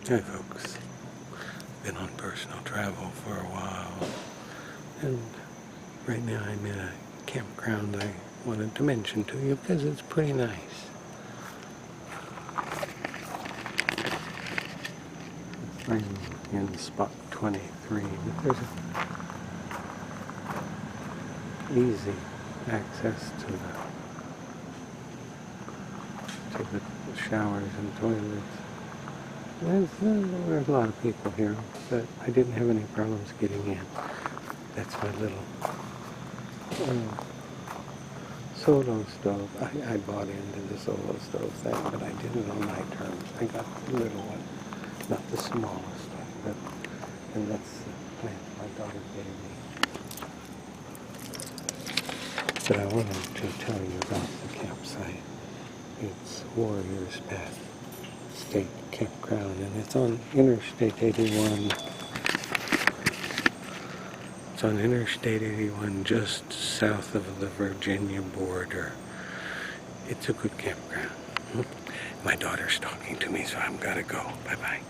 Hi folks, been on personal travel for a while, and right now I'm in a campground I wanted to mention to you because it's pretty nice. I'm in spot 23, but there's easy access to the showers and toilets. There's a lot of people here, but I didn't have any problems getting in. That's my little solo stove. I bought into the solo stove thing, but I did it on my terms. I got the little one, not the smallest one, and that's the plant my daughter gave me. But I wanted to tell you about the campsite. It's Warriors Path State Campground, and it's on Interstate 81. It's on Interstate 81, just south of the Virginia border. It's a good campground. My daughter's talking to me, so I'm gotta go. Bye-bye.